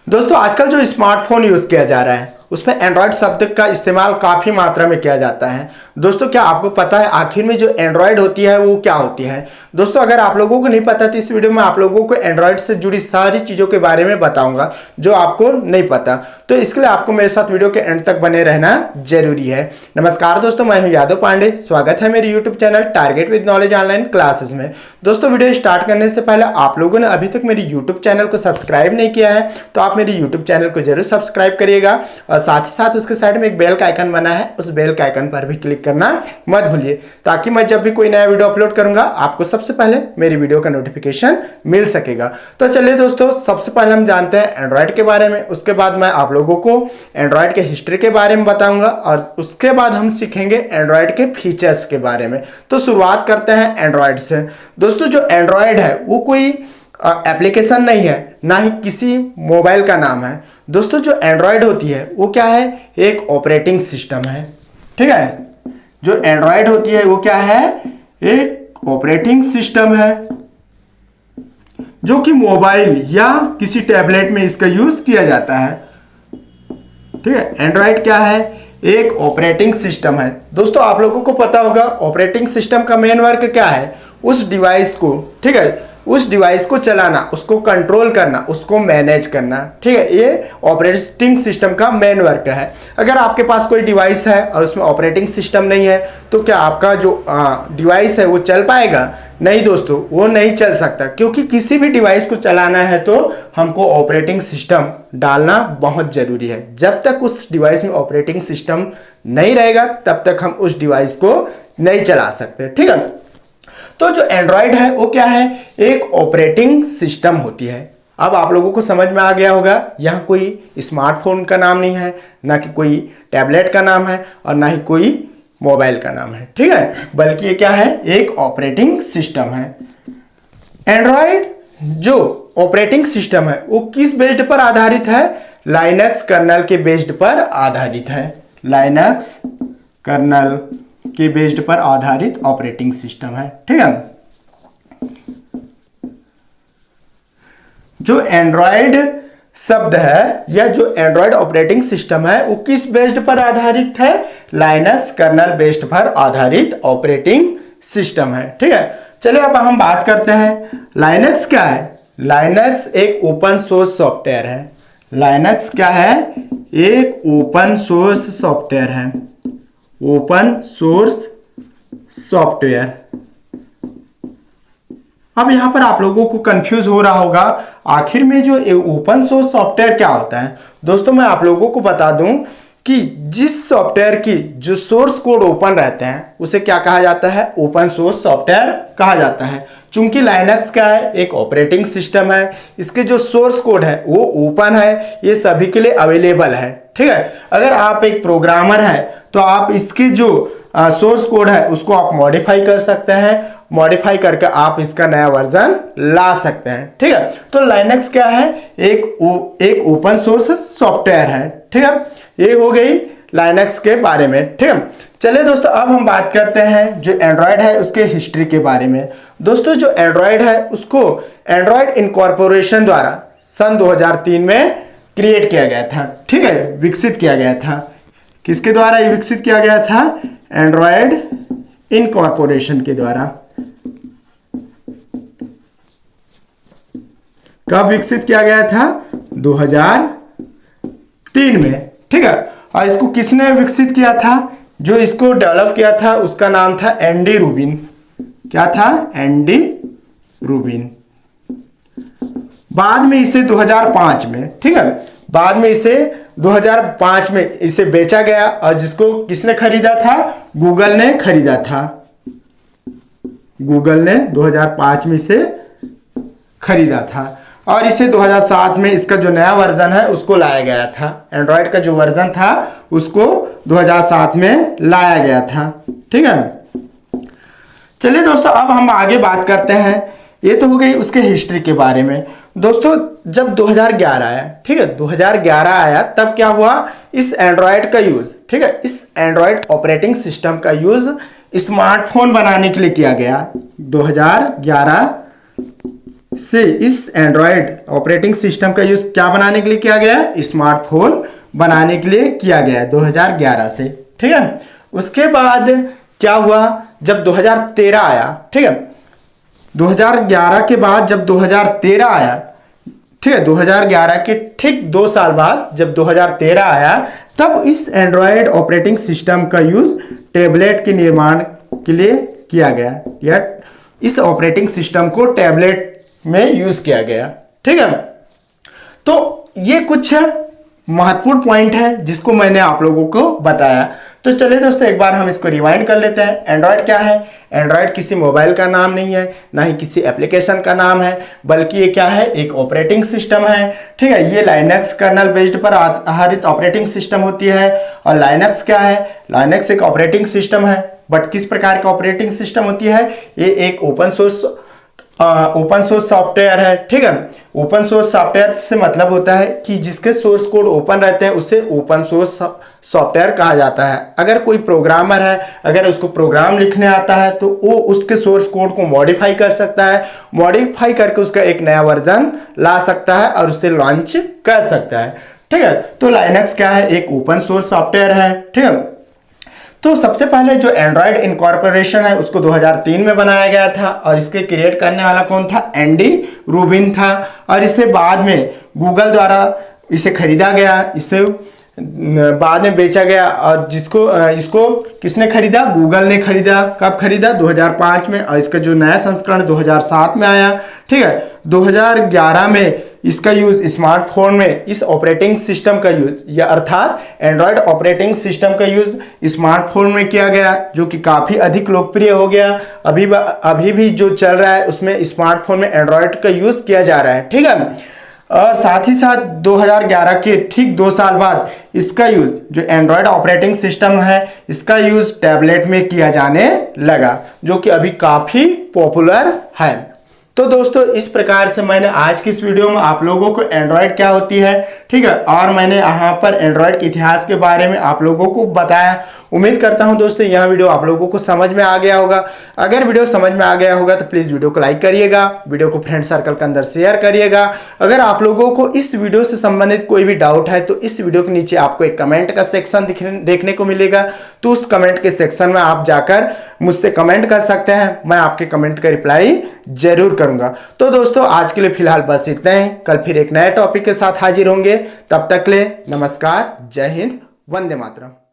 दोस्तों आजकल जो स्मार्टफोन यूज़ किया जा रहा है उसमें एंड्रॉयड शब्द का इस्तेमाल काफ़ी मात्रा में किया जाता है। दोस्तों क्या आपको पता है आखिर में जो एंड्रॉयड होती है वो क्या होती है? दोस्तों अगर आप लोगों को नहीं पता तो इस वीडियो में आप लोगों को एंड्रॉयड से जुड़ी सारी चीज़ों के बारे में बताऊंगा जो आपको नहीं पता। तो इसके लिए आपको मेरे साथ वीडियो के एंड तक बने रहना जरूरी है। नमस्कार दोस्तों, मैं हूं यादव पांडे। स्वागत है मेरे YouTube channel target with knowledge online classes में। दोस्तों वीडियो स्टार्ट करने से पहले आप लोगों ने अभी तक मेरे यूट्यूब चैनल को सब्सक्राइब नहीं किया है तो आप मेरे यूट्यूब चैनल को जरूर सब्सक्राइब करिएगा और साथ ही साथ उसके साइड में एक बेल का आइकन बना है, उस बेल के आइकन पर भी क्लिक करना मत भूलिए ताकि मैं जब भी कोई नया वीडियो अपलोड करूंगा आपको सबसे पहले मेरी वीडियो का नोटिफिकेशन मिल सकेगा। तो चलिए दोस्तों, सबसे पहले हम जानते हैं एंड्रॉयड के बारे में, उसके बाद मैं आप लोगों को एंड्रॉयड के हिस्ट्री के बारे में बताऊंगा और उसके बाद हम सीखेंगे एंड्रॉयड के फीचर्स के बारे में। तो शुरुआत करते हैं एंड्रॉयड से। दोस्तों जो एंड्रॉयड है वो कोई एप्लीकेशन नहीं है, ना ही किसी मोबाइल का नाम है। दोस्तों जो एंड्रॉयड होती है वो क्या है, एक ऑपरेटिंग सिस्टम है। ठीक है, जो एंड्रॉयड होती है वो क्या है, एक ऑपरेटिंग सिस्टम है जो कि मोबाइल या किसी टैबलेट में इसका यूज किया जाता है। ठीक है, एंड्रॉयड क्या है, एक ऑपरेटिंग सिस्टम है। दोस्तों आप लोगों को पता होगा ऑपरेटिंग सिस्टम का मेन वर्क क्या है, उस डिवाइस को, ठीक है, उस डिवाइस को चलाना, उसको कंट्रोल करना, उसको मैनेज करना। ठीक है, ये ऑपरेटिंग सिस्टम का मेन वर्क है। अगर आपके पास कोई डिवाइस है और उसमें ऑपरेटिंग सिस्टम नहीं है तो क्या आपका जो डिवाइस है वो चल पाएगा? नहीं दोस्तों, वो नहीं चल सकता, क्योंकि किसी भी डिवाइस को चलाना है तो हमको ऑपरेटिंग सिस्टम डालना बहुत जरूरी है। जब तक उस डिवाइस में ऑपरेटिंग सिस्टम नहीं रहेगा तब तक हम उस डिवाइस को नहीं चला सकते। ठीक है, तो जो एंड्रॉयड है वो क्या है, एक ऑपरेटिंग सिस्टम होती है। अब आप लोगों को समझ में आ गया होगा, यहाँ कोई स्मार्टफोन का नाम नहीं है, ना कि कोई टैबलेट का नाम है और ना ही कोई मोबाइल का नाम है। ठीक है, बल्कि ये क्या है, एक ऑपरेटिंग सिस्टम है। एंड्रॉयड जो ऑपरेटिंग सिस्टम है वो किस बेस्ड पर आधारित है, लाइनक्स कर्नल के बेस्ड पर आधारित है। लाइनक्स कर्नल के बेस्ड पर आधारित ऑपरेटिंग सिस्टम है। ठीक है, जो एंड्रॉयड शब्द है या जो एंड्रॉयड ऑपरेटिंग सिस्टम है वो किस बेस्ड पर आधारित है, लाइनक्स कर्नल बेस्ड पर आधारित ऑपरेटिंग सिस्टम है। ठीक है, चलिए अब हम बात करते हैं लाइनक्स क्या है। लाइनक्स एक ओपन सोर्स सॉफ्टवेयर है। लाइनक्स क्या है, एक ओपन सोर्स सॉफ्टवेयर है। Open source software. अब यहां पर आप लोगों को कंफ्यूज हो रहा होगा आखिर में जो ओपन सोर्स सॉफ्टवेयर क्या होता है। दोस्तों मैं आप लोगों को बता दूं कि जिस सॉफ्टवेयर की जो सोर्स कोड ओपन रहते हैं उसे क्या कहा जाता है, ओपन सोर्स सॉफ्टवेयर कहा जाता है। चूंकि लाइनक्स क्या है, एक ऑपरेटिंग सिस्टम है, इसके जो सोर्स कोड है वो ओपन है, ये सभी के लिए अवेलेबल है। ठीक है, अगर आप एक प्रोग्रामर है तो आप इसके जो सोर्स कोड है उसको आप मॉडिफाई कर सकते हैं, मॉडिफाई करके आप इसका नया वर्जन ला सकते हैं। ठीक है, तो लाइनक्स क्या है, एक ओपन सोर्स सॉफ्टवेयर है। ठीक है, ये हो गई लाइनक्स के बारे में। ठीक है, चलिए दोस्तों अब हम बात करते हैं जो एंड्रॉयड है उसके हिस्ट्री के बारे में। दोस्तों जो एंड्रॉयड है उसको एंड्रॉयड इनकॉर्पोरेशन द्वारा सन 2003 में क्रिएट किया गया था। ठीक है, विकसित किया गया था। किसके द्वारा ये विकसित किया गया था, एंड्रॉयड इनकॉर्पोरेशन के द्वारा। कब विकसित किया गया था, 2003 में। ठीक है, और इसको किसने विकसित किया था, जो इसको डेवलप किया था उसका नाम था एंडी रूबिन। क्या था, एंडी रूबिन। बाद में इसे 2005 में, ठीक है, बाद में इसे 2005 में इसे बेचा गया और जिसको किसने खरीदा था, गूगल ने खरीदा था। गूगल ने 2005 में इसे खरीदा था और इसे 2007 में इसका जो नया वर्जन है उसको लाया गया था। एंड्रॉयड का जो वर्जन था उसको 2007 में लाया गया था। ठीक है, चलिए दोस्तों अब हम आगे बात करते हैं। ये तो हो गई उसके हिस्ट्री के बारे में। दोस्तों जब 2011 आया, ठीक है, 2011 आया तब क्या हुआ, इस एंड्रॉयड का यूज, ठीक है, इस एंड्रॉयड ऑपरेटिंग सिस्टम का यूज स्मार्टफोन बनाने के लिए किया गया। 2011 से इस एंड्रॉयड ऑपरेटिंग सिस्टम का यूज क्या बनाने के लिए किया गया है? स्मार्टफोन बनाने के लिए किया गया है 2011 से। ठीक है, उसके बाद क्या हुआ, जब 2013 आया, ठीक है, 2011 के बाद जब 2013 आया, ठीक है, 2011 के ठीक 2 साल बाद जब 2013 आया, तब इस एंड्रॉयड ऑपरेटिंग सिस्टम का यूज टैबलेट के निर्माण के लिए किया गया, या इस ऑपरेटिंग सिस्टम को टैबलेट में यूज किया गया। ठीक है, तो ये कुछ महत्वपूर्ण पॉइंट है जिसको मैंने आप लोगों को बताया। तो चलिए दोस्तों, एक बार हम इसको रिवाइंड कर लेते हैं। एंड्रॉयड क्या है? एंड्रॉयड किसी मोबाइल का नाम नहीं है, ना ही किसी एप्लीकेशन का नाम है, बल्कि ये क्या है? एक ऑपरेटिंग सिस्टम है। ठीक है, ये लाइनक्स कर्नल बेस्ड पर आधारित ऑपरेटिंग सिस्टम होती है। और लाइनक्स क्या है? लाइनक्स एक ऑपरेटिंग सिस्टम है, बट किस प्रकार का ऑपरेटिंग सिस्टम होती है? ये एक ओपन सोर्स सॉफ्टवेयर है। ठीक है, ओपन सोर्स सॉफ्टवेयर से मतलब होता है कि जिसके सोर्स कोड ओपन रहते हैं उसे ओपन सोर्स सॉफ्टवेयर कहा जाता है। अगर कोई प्रोग्रामर है, अगर उसको प्रोग्राम लिखने आता है तो वो उसके सोर्स कोड को मॉडिफाई कर सकता है, मॉडिफाई करके उसका एक नया वर्जन ला सकता है और उसे लॉन्च कर सकता है। ठीक है, तो लाइनक्स क्या है? एक ओपन सोर्स सॉफ्टवेयर है। ठीक है, तो सबसे पहले जो एंड्रॉयड इनकॉर्पोरेशन है उसको 2003 में बनाया गया था, और इसके क्रिएट करने वाला कौन था? एंडी रूबिन था। और इसे बाद में गूगल द्वारा इसे खरीदा गया, इसे बाद में बेचा गया। और इसको किसने खरीदा? गूगल ने खरीदा। कब खरीदा? 2005 में। और इसका जो नया संस्करण 2007 में आया। ठीक है, 2011 में इसका यूज स्मार्टफोन में इस ऑपरेटिंग सिस्टम का यूज, या अर्थात एंड्रॉयड ऑपरेटिंग सिस्टम का यूज स्मार्टफोन में किया गया, जो कि काफ़ी अधिक लोकप्रिय हो गया। अभी भी जो चल रहा है उसमें स्मार्टफोन में एंड्रॉयड का यूज किया जा रहा है। ठीक है, और साथ ही साथ 2011 के ठीक 2 साल बाद इसका यूज, जो एंड्रॉयड ऑपरेटिंग सिस्टम है, इसका यूज टैबलेट में किया जाने लगा, जो कि अभी काफ़ी पॉपुलर है। तो दोस्तों, इस प्रकार से मैंने आज की इस वीडियो में आप लोगों को एंड्रॉयड क्या होती है, ठीक है, और मैंने यहाँ पर एंड्रॉयड के इतिहास के बारे में आप लोगों को बताया। उम्मीद करता हूँ दोस्तों यह वीडियो आप लोगों को समझ में आ गया होगा। अगर वीडियो समझ में आ गया होगा तो प्लीज़ वीडियो को लाइक करिएगा, वीडियो को फ्रेंड सर्कल के अंदर शेयर करिएगा। अगर आप लोगों को इस वीडियो से संबंधित कोई भी डाउट है तो इस वीडियो के नीचे आपको एक कमेंट का सेक्शन देखने को मिलेगा, तो उस कमेंट के सेक्शन में आप जाकर मुझसे कमेंट कर सकते हैं। मैं आपके कमेंट का रिप्लाई जरूर करूंगा। तो दोस्तों, आज के लिए फिलहाल बस इतना ही। कल फिर एक नए टॉपिक के साथ हाजिर होंगे। तब तक ले नमस्कार, जय हिंद, वंदे मातरम।